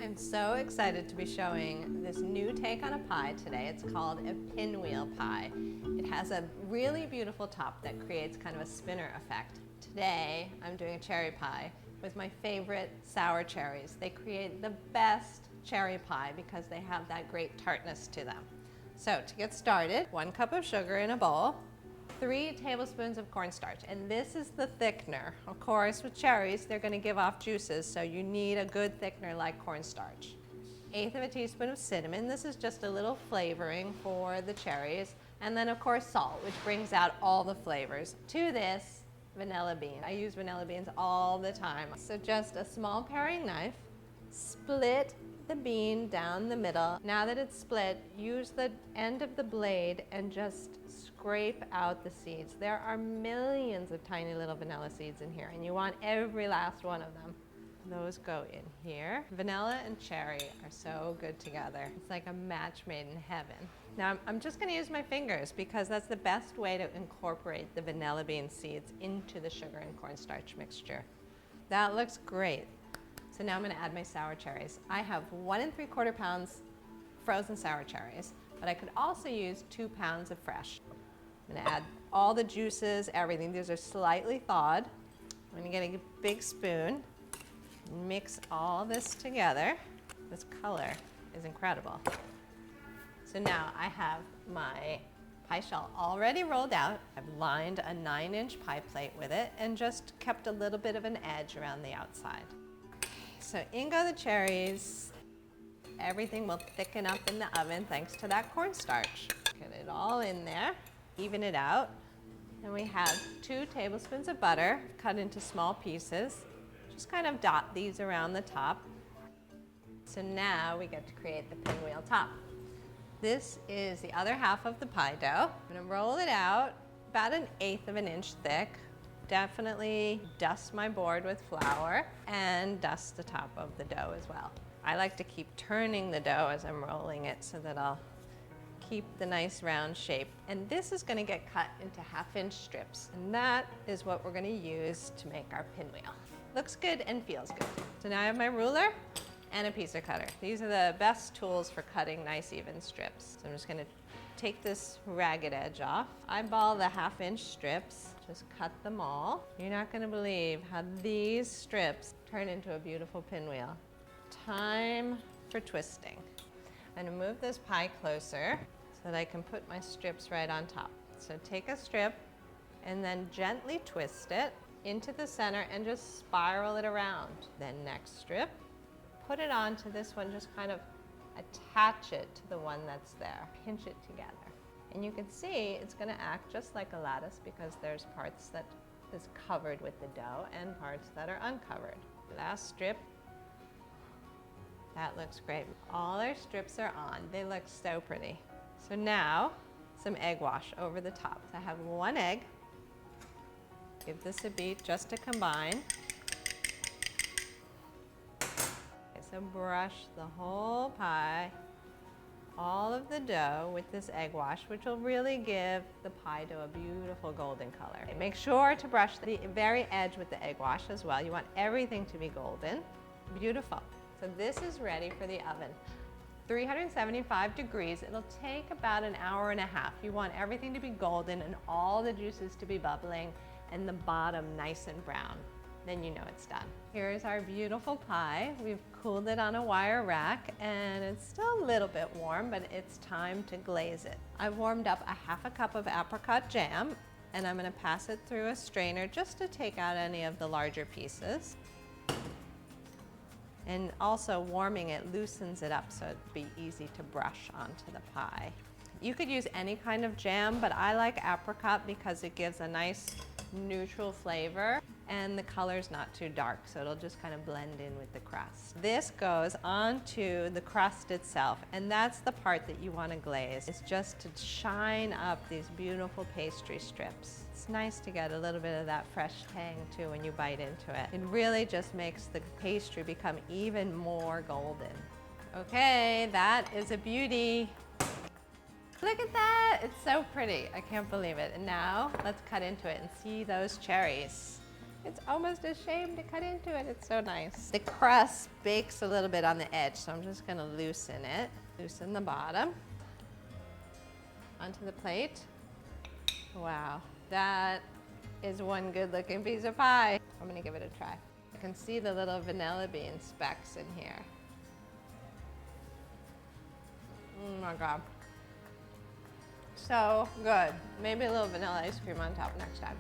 I'm so excited to be showing this new take on a pie today. It's called a pinwheel pie. It has a really beautiful top that creates kind of a spinner effect. Today, I'm doing a cherry pie with my favorite sour cherries. They create the best cherry pie because they have that great tartness to them. So to get started, 1 cup of sugar in a bowl, 3 tablespoons of cornstarch, and this is the thickener. Of course, with cherries, they're gonna give off juices, so you need a good thickener like cornstarch. 1/8 of a teaspoon of cinnamon. This is just a little flavoring for the cherries. And then of course salt, which brings out all the flavors. To this, vanilla bean. I use vanilla beans all the time. So just a small paring knife, split the bean down the middle. Now that it's split, use the end of the blade and just scrape out the seeds. There are millions of tiny little vanilla seeds in here, and you want every last one of them. Those go in here. Vanilla and cherry are so good together. It's like a match made in heaven. Now I'm just gonna use my fingers because that's the best way to incorporate the vanilla bean seeds into the sugar and cornstarch mixture. That looks great. So now I'm gonna add my sour cherries. I have 1 3/4 pounds frozen sour cherries, but I could also use 2 pounds of fresh. I'm gonna add all the juices, everything. These are slightly thawed. I'm gonna get a big spoon, mix all this together. This color is incredible. So now I have my pie shell already rolled out. I've lined a 9-inch pie plate with it and just kept a little bit of an edge around the outside. So in go the cherries. Everything will thicken up in the oven thanks to that cornstarch. Get it all in there, even it out. And we have 2 tablespoons of butter cut into small pieces. Just kind of dot these around the top. So now we get to create the pinwheel top. This is the other half of the pie dough. I'm gonna roll it out about 1/8 of an inch thick. Definitely dust my board with flour and dust the top of the dough as well. I like to keep turning the dough as I'm rolling it so that I'll keep the nice round shape. And this is gonna get cut into 1/2-inch strips. And that is what we're gonna use to make our pinwheel. Looks good and feels good. So now I have my ruler and a pizza cutter. These are the best tools for cutting nice even strips. So I'm just gonna take this ragged edge off. Eyeball the 1/2-inch strips. Just cut them all. You're not gonna believe how these strips turn into a beautiful pinwheel. Time for twisting. I'm gonna move this pie closer so that I can put my strips right on top. So take a strip and then gently twist it into the center and just spiral it around. Then next strip, put it onto this one, just kind of attach it to the one that's there. Pinch it together. And you can see it's gonna act just like a lattice because there's parts that is covered with the dough and parts that are uncovered. Last strip. That looks great. All our strips are on. They look so pretty. So now, some egg wash over the top. So I have 1 egg. Give this a beat just to combine. Okay, so brush the whole pie, all of the dough with this egg wash, which will really give the pie dough a beautiful golden color. Okay, make sure to brush the very edge with the egg wash as well. You want everything to be golden. Beautiful. So this is ready for the oven. 375 degrees. It'll take about 1.5 hours. You want everything to be golden and all the juices to be bubbling and the bottom nice and brown. Then you know it's done. Here's our beautiful pie. We've cooled it on a wire rack and it's still a little bit warm, but it's time to glaze it. I've warmed up 1/2 cup of apricot jam and I'm gonna pass it through a strainer just to take out any of the larger pieces. And also warming it loosens it up so it'd be easy to brush onto the pie. You could use any kind of jam, but I like apricot because it gives a nice neutral flavor and the color's not too dark, so it'll just kind of blend in with the crust. This goes onto the crust itself, and that's the part that you want to glaze. It's just to shine up these beautiful pastry strips. It's nice to get a little bit of that fresh tang too when you bite into it. It really just makes the pastry become even more golden. Okay, that is a beauty. Look at that, it's so pretty. I can't believe it. And now let's cut into it and see those cherries. It's almost a shame to cut into it. It's so nice. The crust bakes a little bit on the edge, so I'm just gonna loosen it. Loosen the bottom onto the plate. Wow, that is one good looking piece of pie. I'm gonna give it a try. I can see the little vanilla bean specks in here. Oh my God. So good. Maybe a little vanilla ice cream on top next time.